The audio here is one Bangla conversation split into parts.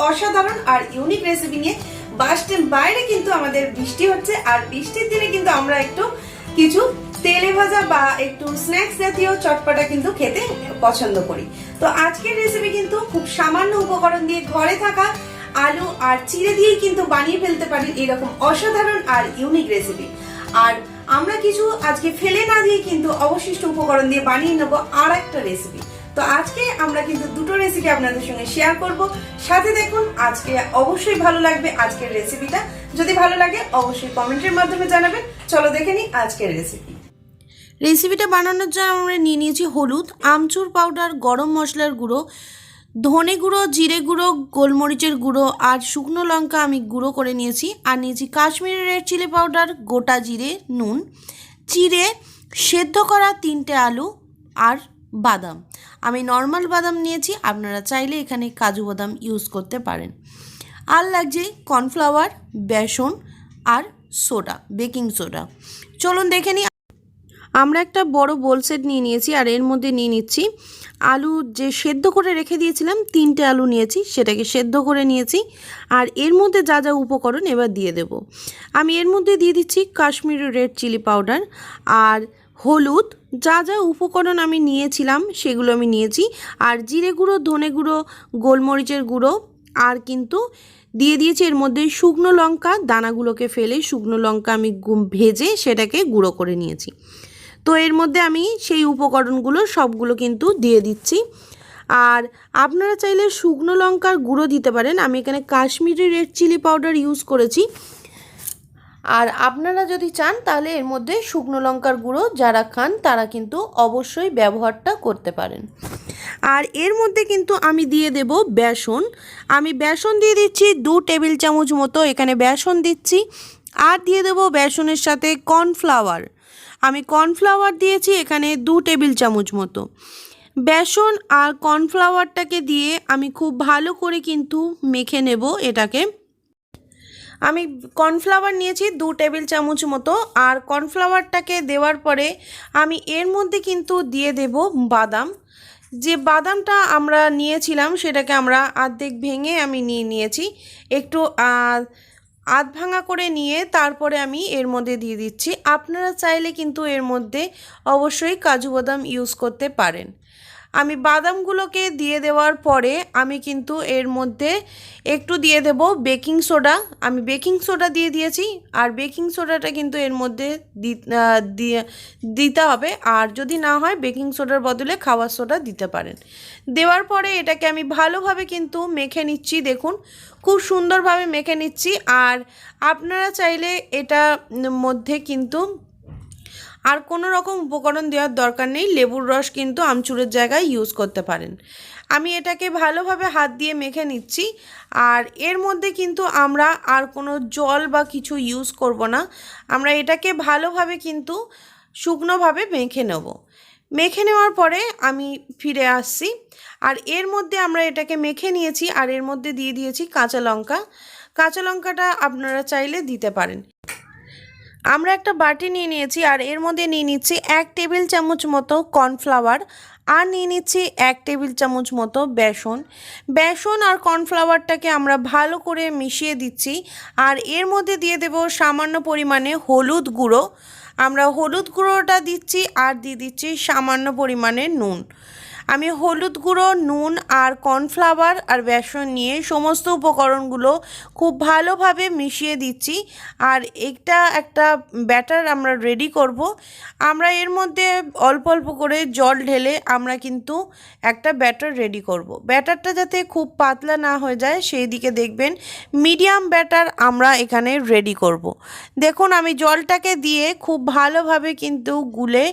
অসাধারণ আর ইউনিক রেসিপি নিয়ে। বাসটের বাইরে কিন্তু আমাদের বৃষ্টি হচ্ছে, আর বৃষ্টির দিনে কিন্তু আমরা একটু কিছু তেলে ভাজা বা একটু স্ন্যাক্স জাতীয় চটপটা কিন্তু খেতে পছন্দ করি। তো আজকের রেসিপি কিন্তু খুব সামান্য উপকরণ দিয়ে ঘরে থাকা আলু আর চিড়ে দিয়েই কিন্তু বানিয়ে ফেলতে পারি এরকম অসাধারণ আর ইউনিক রেসিপি। আর আমরা কিছু আজকে ফেলে না দিয়ে কিন্তু অবশিষ্ট উপকরণ দিয়ে বানিয়ে নেব আর একটা রেসিপি। তো আজকে আমরা কিন্তু দুটো রেসিপি আপনাদের সঙ্গে শেয়ার করব, সাথে দেখুন। আজকে অবশ্যই ভালো লাগবে আজকের রেসিপিটা। যদি ভালো লাগে অবশ্যই কমেন্টের মাধ্যমে জানাবেন। চলো দেখে নিই আজকের রেসিপিটা বানানোর জন্য আমরা নিয়ে নিয়েছি হলুদ, আমচুর পাউডার, গরম মশলার গুঁড়ো, ধনে গুঁড়ো, জিরে গুঁড়ো, গোলমরিচের গুঁড়ো আর শুকনো লঙ্কা আমি গুঁড়ো করে নিয়েছি। আর নিয়েছি কাশ্মীরি রেড চিলি পাউডার, গোটা জিরে, নুন, চিড়ে, সেদ্ধ করা 3টে আলু আর বাদাম। আমি নর্মাল বাদাম নিয়েছি, আপনারা চাইলে এখানে কাজু বাদাম ইউজ করতে পারেন। আর লাগছে কর্নফ্লাওয়ার, বেসন আর সোডা, বেকিং সোডা। চলুন দেখে নিই। আমরা একটা বড় বোল সেট নিয়ে নিয়েছি, আর এর মধ্যে নিয়ে নিচ্ছি আলু যে সেদ্ধ করে রেখে দিয়েছিলাম। 3টে আলু নিয়েছি, সেটাকে সেদ্ধ করে নিয়েছি। আর এর মধ্যে যা যা উপকরণ এবার দিয়ে দেব। আমি এর মধ্যে দিয়ে দিচ্ছি কাশ্মীরি রেড চিলি পাউডার আর হলুদ। যা যা উপকরণ আমি নিয়েছিলাম সেগুলো আমি নিয়েছি। আর জিরে গুঁড়ো, ধনে গুঁড়ো, গোলমরিচের গুঁড়ো, আর কিন্তু দিয়ে দিয়েছি এর মধ্যে শুকনো লঙ্কা। দানাগুলোকে ফেলে শুকনো লঙ্কা আমি ভেজে সেটাকে গুঁড়ো করে নিয়েছি। তো এর মধ্যে আমি সেই উপকরণগুলো সবগুলো কিন্তু দিয়ে দিচ্ছি। আর আপনারা চাইলে শুকনো লঙ্কার গুঁড়ো দিতে পারেন, আমি এখানে Kashmiri red chilli powder use করেছি। আর আপনারা যদি চান তাহলে এর মধ্যে শুকনো লঙ্কার গুঁড়ো যারা খান তারা কিন্তু অবশ্যই ব্যবহারটা করতে পারেন। আর এর মধ্যে কিন্তু আমি দিয়ে দেব বেসন। আমি বেসন দিয়ে দিচ্ছি 2 টেবিল চামচ মতো, এখানে বেসন দিচ্ছি। আর দিয়ে দেব বেসনের সাথে কর্নফ্লাওয়ার। আমি কর্নফ্লাওয়ার দিয়েছি এখানে 2 টেবিল চামচ মতো। বেসন আর কর্নফ্লাওয়ারটাকে দিয়ে আমি খুব ভালো করে কিন্তু মেখে নেব এটাকে। আমি কর্নফ্লাওয়ার নিয়েছি 2 টেবিল চামচ মতো। আর কর্নফ্লাওয়ারটাকে দেওয়ার পরে আমি এর মধ্যে কিন্তু দিয়ে দেব বাদাম। যে বাদামটা আমরা নিয়েছিলাম সেটাকে আমরা অর্ধেক ভেঙে আমি নিয়েছি, একটু আধ ভাঙা করে নিয়ে তারপরে আমি এর মধ্যে দিয়ে দিচ্ছি। আপনারা চাইলে কিন্তু এর মধ্যে অবশ্যই কাজু বাদাম ইউজ করতে পারেন। আমি বাদামগুলোকে দিয়ে দেওয়ার পরে আমি কিন্তু এর মধ্যে একটু দিয়ে দেব বেকিং সোডা। আমি বেকিং সোডা দিয়ে দিয়েছি, আর বেকিং সোডাটা কিন্তু এর মধ্যে দিতে হবে। আর যদি না হয় বেকিং সোডার বদলে খাবার সোডা দিতে পারেন। দেওয়ার পরে এটাকে আমি ভালোভাবে কিন্তু মেখে নিচ্ছি। দেখুন খুব সুন্দরভাবে মেখে নিচ্ছি। আর আপনারা চাইলে এটা মধ্যে কিন্তু আর কোনো রকম উপকরণ দেওয়ার দরকার নেই, লেবুর রস কিন্তু আমচুরের জায়গায় ইউজ করতে পারেন। আমি এটাকে ভালোভাবে হাত দিয়ে মেখে নিচ্ছি। আর এর মধ্যে কিন্তু আমরা আর কোনো জল বা কিছু ইউজ করব না। আমরা এটাকে ভালোভাবে কিন্তু শুকনোভাবে মেখে নেব। মেখে নেওয়ার পরে আমি ফিরে আসছি। আর এর মধ্যে আমরা এটাকে মেখে নিয়েছি, আর এর মধ্যে দিয়ে দিয়েছি কাঁচা লঙ্কা। কাঁচা লঙ্কাটা আপনারা চাইলে দিতে পারেন। আমরা একটা বাটি নিয়ে নিয়েছি, আর এর মধ্যে নিয়ে নিচ্ছি 1 টেবিল চামচ মতো কর্নফ্লাওয়ার, আর নিয়ে নিচ্ছি 1 টেবিল চামচ মতো বেসন। বেসন আর কর্নফ্লাওয়ারটাকে আমরা ভালো করে মিশিয়ে দিচ্ছি। আর এর মধ্যে দিয়ে দেব সামান্য পরিমাণে হলুদ গুঁড়ো। আমরা হলুদ গুঁড়োটা দিচ্ছি, আর দিয়ে দিচ্ছি সামান্য পরিমাণে নুন। আমি হলুদ গুঁড়ো, নুন আর কর্নফ্লাওয়ার আর বেসন নিয়ে সমস্ত উপকরণগুলো খুব ভালোভাবে মিশিয়ে দিচ্ছি। আর এটা একটা ব্যাটার আমরা রেডি করব। আমরা এর মধ্যে অল্প অল্প করে জল ঢেলে আমরা কিন্তু একটা ব্যাটার রেডি করব। ব্যাটারটা যাতে খুব পাতলা না হয়ে যায় সেই দিকে দেখবেন। মিডিয়াম ব্যাটার আমরা এখানে রেডি করব। দেখুন আমি জলটাকে দিয়ে খুব ভালোভাবে কিন্তু গুলে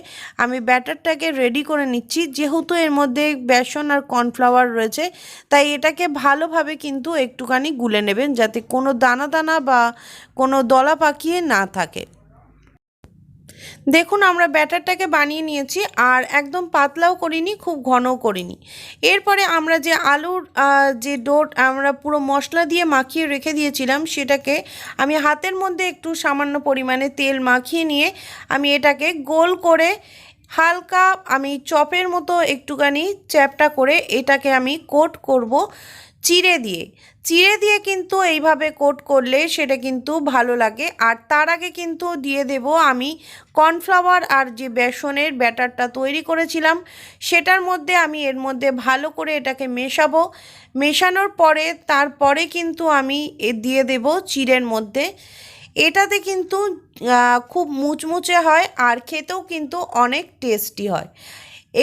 আমি ব্যাটারটাকে রেডি করে নিচ্ছি। যেহেতু এর মধ্যে বেসন আর কর্নফ্লাওয়ার রয়েছে, তাই এটাকে ভালোভাবে কিন্তু একটুখানি গুলে নেবেন যাতে কোনো দানা দানা বা কোনো দলা পাকিয়ে না থাকে। দেখুন আমরা ব্যাটারটাকে বানিয়ে নিয়েছি, আর একদম পাতলাও করিনি, খুব ঘনও করিনি। এরপরে আমরা যে আলুর যে ডোট আমরা পুরো মশলা দিয়ে মাখিয়ে রেখে দিয়েছিলাম সেটাকে আমি হাতের মধ্যে একটু সামান্য পরিমাণে তেল মাখিয়ে নিয়ে আমি এটাকে গোল করে হালকা আমি চপের মতো একটুখানি চ্যাপটা করে এটাকে আমি কোট করব চিড়ে দিয়ে। চিড়ে দিয়ে কিন্তু এইভাবে কোট করলে সেটা কিন্তু ভালো লাগে। আর তার আগে কিন্তু দিয়ে দেব আমি কর্নফ্লাওয়ার আর যে বেসনের ব্যাটারটা তৈরি করেছিলাম সেটার মধ্যে আমি এর মধ্যে ভালো করে এটাকে মেশাবো। মেশানোর পরে তারপরে কিন্তু আমি দিয়ে দেব চিড়ের মধ্যে। এটাতে কিন্তু খুব মুচমুচে হয় আর খেতেও কিন্তু অনেক টেস্টি হয়।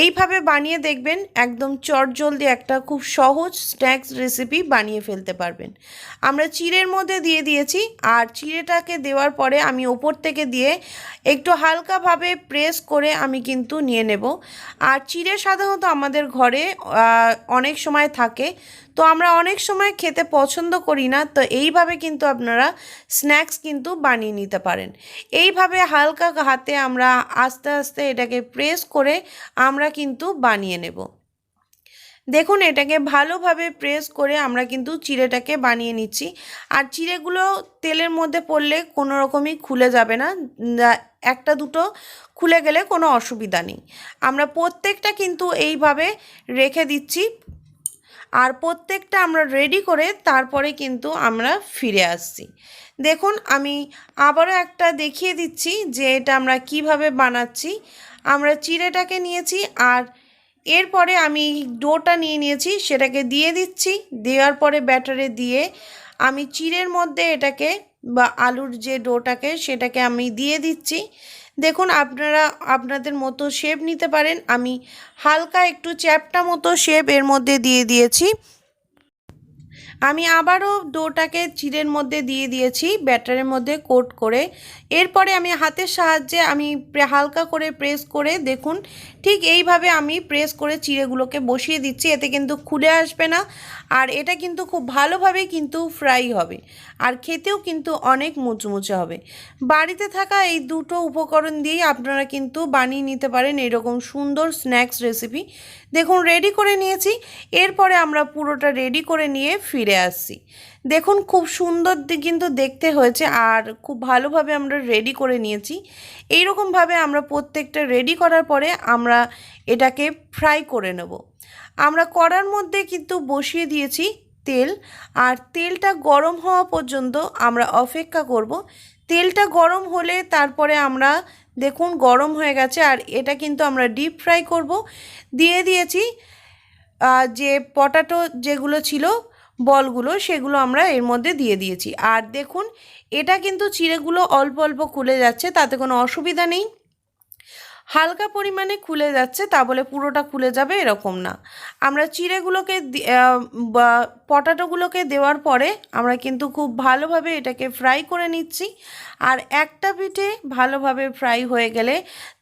এইভাবে বানিয়ে দেখবেন, একদম চটজলদি একটা খুব সহজ স্ন্যাক্স রেসিপি বানিয়ে ফেলতে পারবেন। আমরা চিড়ের মধ্যে দিয়ে দিয়েছি আর চিড়েটাকে দেওয়ার পরে আমি ওপর থেকে দিয়ে একটু হালকাভাবে প্রেস করে আমি কিন্তু নিয়ে নেব। আর চিড়ে সাধারণত আমাদের ঘরে অনেক সময় থাকে, তো আমরা অনেক সময় খেতে পছন্দ করি না, তো এইভাবে কিন্তু আপনারা স্ন্যাক্স কিন্তু বানিয়ে নিতে পারেন। এইভাবে হালকা হাতে আমরা আস্তে আস্তে এটাকে প্রেস করে আমরা কিন্তু বানিয়ে নেব। দেখুন এটাকে ভালোভাবে প্রেস করে আমরা কিন্তু চিড়েটাকে বানিয়ে নিচ্ছি। আর চিড়েগুলো তেলের মধ্যে পড়লে কোনো রকমই খুলে যাবে না, একটা দুটো খুলে গেলে কোনো অসুবিধা নেই। আমরা প্রত্যেকটা কিন্তু এইভাবে রেখে দিচ্ছি আর প্রত্যেকটা আমরা রেডি করে তারপরে কিন্তু আমরা ফিরে আসছি। দেখুন আমি আবারও একটা দেখিয়ে দিচ্ছি যে এটা আমরা কিভাবে বানাচ্ছি। আমরা চিড়েটাকে নিয়েছি আর এরপরে আমি ডোটা নিয়ে নিয়েছি, সেটাকে দিয়ে দিচ্ছি। দেওয়ার পরে ব্যাটারে দিয়ে আমি চিড়ের মধ্যে এটাকে বা আলুর যে ডোটাকে সেটাকে আমি দিয়ে দিচ্ছি। দেখুন আপনারা আপনাদের মতো শেপ নিতে পারেন। আমি হালকা একটু চ্যাপটা মতো শেপ এর মধ্যে দিয়ে দিয়েছি। আমি আবারও ডোটাকে চিড়ের মধ্যে দিয়ে দিয়েছি ব্যাটারের মধ্যে কোট করে। এরপরে আমি হাতের সাহায্যে আমি হালকা করে প্রেস করে, দেখুন ঠিক এইভাবে আমি প্রেস করে চিড়েগুলোকে বসিয়ে দিচ্ছি। এতে কিন্তু খুলে আসবে না আর এটা কিন্তু খুব ভালোভাবে কিন্তু ফ্রাই হবে আর খেতেও কিন্তু অনেক মুচমুচে হবে। বাড়িতে থাকা এই দুটো উপকরণ দিয়েই আপনারা কিন্তু বানিয়ে নিতে পারেন এরকম সুন্দর স্ন্যাক্স রেসিপি। দেখুন রেডি করে নিয়েছি। এরপরে আমরা পুরোটা রেডি করে নিয়ে ফিরে আসছি। দেখুন খুব সুন্দর কিন্তু দেখতে হয়েছে আর খুব ভালোভাবে আমরা রেডি করে নিয়েছি। এইরকমভাবে আমরা প্রত্যেকটা রেডি করার পরে আমরা এটাকে ফ্রাই করে নেব। আমরা কড়ার মধ্যে কিন্তু বসিয়ে দিয়েছি তেল, আর তেলটা গরম হওয়া পর্যন্ত আমরা অপেক্ষা করব। তেলটা গরম হলে তারপরে আমরা, দেখুন গরম হয়ে গেছে আর এটা কিন্তু আমরা ডিপ ফ্রাই করব। দিয়ে দিয়েছি যে পটাটো যেগুলো ছিল বলগুলো, সেগুলো আমরা এর মধ্যে দিয়ে দিয়েছি। আর দেখুন এটা কিন্তু চিড়েগুলো অল্প অল্প খুলে যাচ্ছে, তাতে কোনো অসুবিধা নেই। হালকা পরিমাণে খুলে যাচ্ছে, তা বলে পুরোটা খুলে যাবে এরকম না। আমরা চিড়েগুলোকে পটাটোগুলোকে দেওয়ার পরে আমরা কিন্তু খুব ভালোভাবে এটাকে ফ্রাই করে নিচ্ছি। আর একটা পিঠে ভালোভাবে ফ্রাই হয়ে গেলে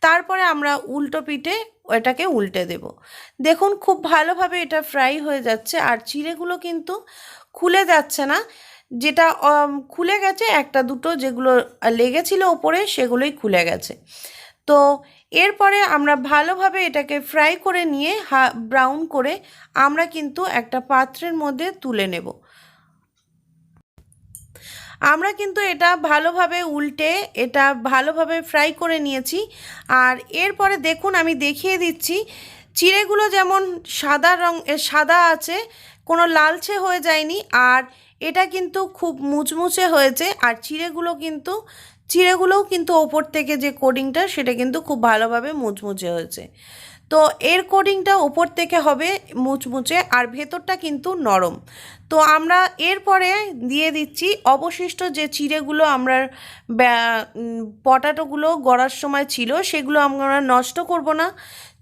তারপরে আমরা উল্টো পিঠে এটাকে উল্টে দেব। দেখুন খুব ভালোভাবে এটা ফ্রাই হয়ে যাচ্ছে আর চিড়েগুলো কিন্তু খুলে যাচ্ছে না। যেটা খুলে গেছে একটা দুটো, যেগুলো লেগেছিল ওপরে সেগুলোই খুলে গেছে। তো এরপরে আমরা ভালোভাবে এটাকে ফ্রাই করে নিয়ে ব্রাউন করে আমরা কিন্তু একটা পাত্রের মধ্যে তুলে নেব। আমরা কিন্তু এটা ভালোভাবে উল্টে এটা ভালোভাবে ফ্রাই করে নিয়েছি। আর এরপরে দেখুন আমি দেখিয়ে দিচ্ছি, চিড়েগুলো যেমন সাদা আছে, কোনো লালচে হয়ে যায়নি, আর এটা কিন্তু খুব মুচমুচে হয়েছে। আর চিড়েগুলোও কিন্তু ওপর থেকে যে কোটিংটা সেটা কিন্তু খুব ভালোভাবে মুচমুচে হয়েছে। তো এর কোটিংটা ওপর থেকে হবে মুচমুচে আর ভেতরটা কিন্তু নরম। তো আমরা এরপরে দিয়ে দিচ্ছি অবশিষ্ট যে চিড়েগুলো আমরা পটাটোগুলো গড়ার সময় ছিল সেগুলো আমরা নষ্ট করব না।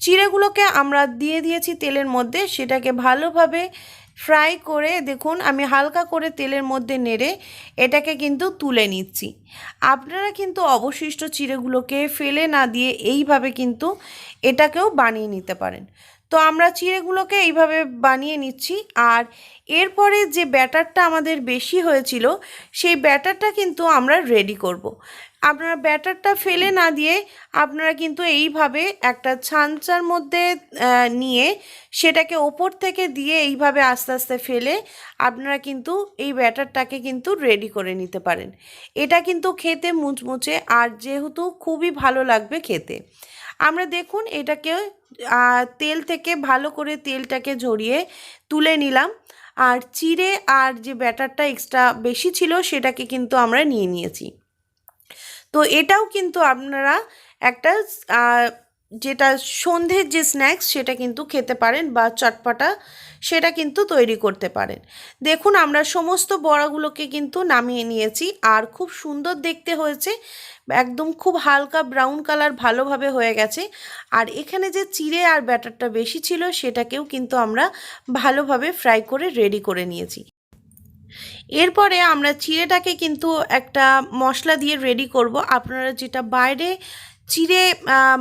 চিড়েগুলোকে আমরা দিয়ে দিয়েছি তেলের মধ্যে, সেটাকে ভালোভাবে ফ্রাই করে, দেখুন আমি হালকা করে তেলের মধ্যে নেড়ে এটাকে কিন্তু তুলে নিচ্ছি। আপনারা কিন্তু অবশিষ্ট চিড়েগুলোকে ফেলে না দিয়ে এইভাবে কিন্তু এটাকেও বানিয়ে নিতে পারেন। তো আমরা চিড়েগুলোকে এইভাবে বানিয়ে নিচ্ছি। আর এরপরে যে ব্যাটারটা আমাদের বেশি হয়েছিল সেই ব্যাটারটা কিন্তু আমরা রেডি করব। আপনারা ব্যাটারটা ফেলে না দিয়ে আপনারা কিন্তু এইভাবে একটা ছাঁচার মধ্যে নিয়ে সেটাকে ওপর থেকে দিয়ে এইভাবে আস্তে আস্তে ফেলে আপনারা কিন্তু এই ব্যাটারটাকে কিন্তু রেডি করে নিতে পারেন। এটা কিন্তু খেতে মুচমুচে আর যেহেতু খুবই ভালো লাগবে খেতে। আমরা দেখুন এটাকে তেল থেকে ভালো করে তেলটাকে ঝরিয়ে তুলে নিলাম। আর চিড়ে আর যে ব্যাটারটা এক্সট্রা বেশি ছিল সেটাকে কিন্তু আমরা নিয়ে নিয়েছি। তো এটাও কিন্তু আপনারা একটা যেটা সন্ধ্যের যে স্ন্যাক্স সেটা কিন্তু খেতে পারেন, বা চটপটা সেটা কিন্তু তৈরি করতে পারেন। দেখুন আমরা সমস্ত বড়াগুলোকে কিন্তু নামিয়ে নিয়েছি, আর খুব সুন্দর দেখতে হয়েছে, একদম খুব হালকা ব্রাউন কালার ভালোভাবে হয়ে গেছে। আর এখানে যে চিড়ে আর ব্যাটারটা বেশি ছিল সেটাকেও কিন্তু আমরা ভালোভাবে ফ্রাই করে রেডি করে নিয়েছি। এরপরে আমরা চিড়েটাকে কিন্তু একটা মশলা দিয়ে রেডি করব। আপনারা যেটা বাইরে চিড়ে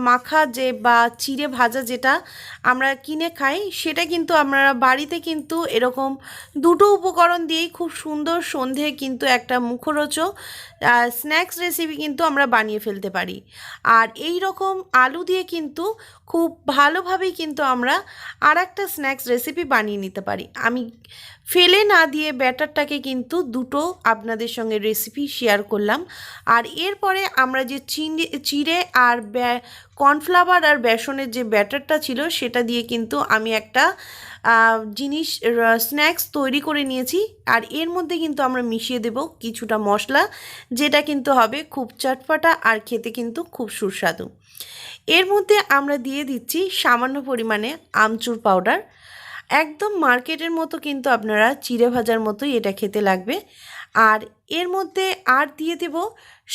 মাখা যে বা চিড়ে ভাজা যেটা আমরা কিনে খাই, সেটা কিন্তু আপনারা বাড়িতে কিন্তু এরকম দুটো উপকরণ দিয়েই খুব সুন্দর সন্ধে কিন্তু একটা মুখরোচক স্ন্যাক্স রেসিপি কিন্তু আমরা বানিয়ে ফেলতে পারি। আর এই রকম আলু দিয়ে কিন্তু খুব ভালোভাবেই কিন্তু আমরা আর একটা স্ন্যাক্স রেসিপি বানিয়ে নিতে পারি। আমি ফেলে না দিয়ে ব্যাটারটাকে কিন্তু দুটো আপনাদের সঙ্গে রেসিপি শেয়ার করলাম। আর এরপরে আমরা যে চিড়ে আর কর্নফ্লাওয়ার আর বেসনের যে ব্যাটারটা ছিল সেটা দিয়ে কিন্তু আমি একটা জিনিস স্ন্যাক্স তৈরি করে নিয়েছি। আর এর মধ্যে কিন্তু আমরা মিশিয়ে দেব কিছুটা মশলা, যেটা কিন্তু হবে খুব চটপটা আর খেতে কিন্তু খুব সুস্বাদু। এর মধ্যে আমরা দিয়ে দিচ্ছি সামান্য পরিমাণে আমচুর পাউডার, একদম মার্কেটের মতো কিন্তু আপনারা চিড়ে ভাজার মতোই এটা খেতে লাগবে। আর এর মধ্যে আর দিয়ে দেব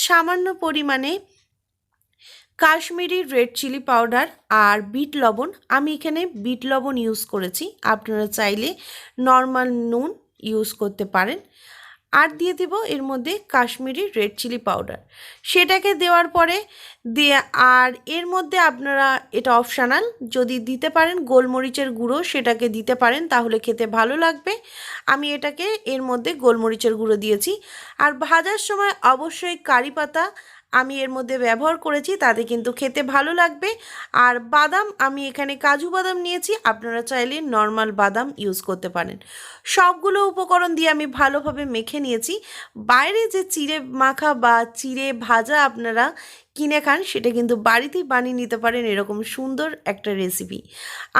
সামান্য পরিমাণে কাশ্মীরি রেড চিলি পাউডার আর বিট লবণ। আমি এখানে বিট লবণ ইউজ করেছি, আপনারা চাইলে নর্মাল নুন ইউজ করতে পারেন। আর দিয়ে দেব এর মধ্যে কাশ্মীরি রেড চিলি পাউডার, সেটাকে দেওয়ার পরে আর এর মধ্যে আপনারা এটা অপশনাল, যদি দিতে পারেন গোলমরিচের গুঁড়ো সেটাকে দিতে পারেন, তাহলে খেতে ভালো লাগবে। আমি এটাকে এর মধ্যে গোলমরিচের গুঁড়ো দিয়েছি। আর ভাজার সময় অবশ্যই কারি পাতা আমি এর মধ্যে ব্যবহার করেছি, তাতে কিন্তু খেতে ভালো লাগবে। আর বাদাম আমি এখানে কাজু বাদাম নিয়েছি, আপনারা চাইলে নর্মাল বাদাম ইউজ করতে পারেন। সবগুলো উপকরণ দিয়ে আমি ভালোভাবে মেখে নিয়েছি। বাইরে যে চিড়ে মাখা বা চিড়ে ভাজা আপনারা কিনে খান, সেটা কিন্তু বাড়িতেই বানিয়ে নিতে পারেন এরকম সুন্দর একটা রেসিপি।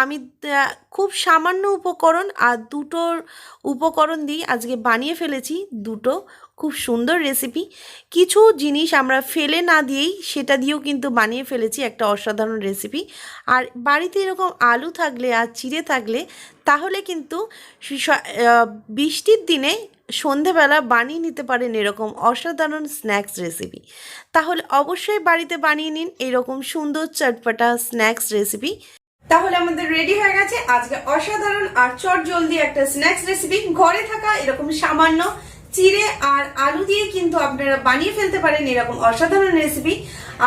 আমি খুব সামান্য উপকরণ আর দুটোর উপকরণ দিয়ে আজকে বানিয়ে ফেলেছি দুটো খুব সুন্দর রেসিপি। কিছু জিনিস আমরা ফেলে না দিয়েই সেটা দিয়েও কিন্তু বানিয়ে ফেলেছি একটা অসাধারণ রেসিপি। আর বাড়িতে এরকম আলু থাকলে আর চিড়ে থাকলে তাহলে কিন্তু বৃষ্টির দিনে সন্ধেবেলা বানিয়ে নিতে পারেন এরকম অসাধারণ স্ন্যাক্স রেসিপি। তাহলে অবশ্যই বাড়িতে বানিয়ে নিন এরকম সুন্দর চটপটা স্ন্যাক্স রেসিপি। তাহলে আমাদের রেডি হয়ে গেছে আজকে অসাধারণ আর চটজলদি একটা স্ন্যাক্স রেসিপি। ঘরে থাকা এরকম সামান্য চিড়ে আর আলু দিয়ে কিন্তু আপনারা বানিয়ে ফেলতে পারেন এরকম অসাধারণ রেসিপি।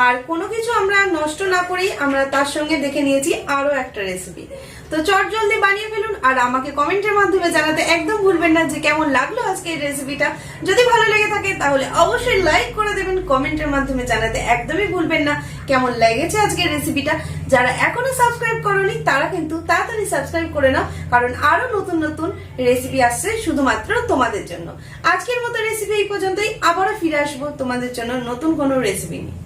আর কোনো কিছু আমরা নষ্ট না করেই আমরা তার সঙ্গে দেখে নিয়েছি আরো একটা রেসিপি। তো চট জলদি বানিয়ে ফেলুন, আর আমাকে কমেন্টের মাধ্যমে জানাতে একদম ভুলবেন না যে কেমন লাগলো আজকে এই রেসিপিটা। যদি ভালো লেগে থাকে তাহলে অবশ্যই লাইক করে দেবেন, কমেন্টের মাধ্যমে জানাতে একদমই ভুলবেন না কেমন লেগেছে আজকের রেসিপিটা। যারা এখনো সাবস্ক্রাইব করোনি তারা কিন্তু তাড়াতাড়ি সাবস্ক্রাইব করে নাও, কারণ আরো নতুন নতুন রেসিপি আসছে শুধুমাত্র তোমাদের জন্য। আজকের মতো রেসিপি এই পর্যন্তই, আবারও ফিরে আসবো তোমাদের জন্য নতুন কোনো রেসিপি নিয়ে।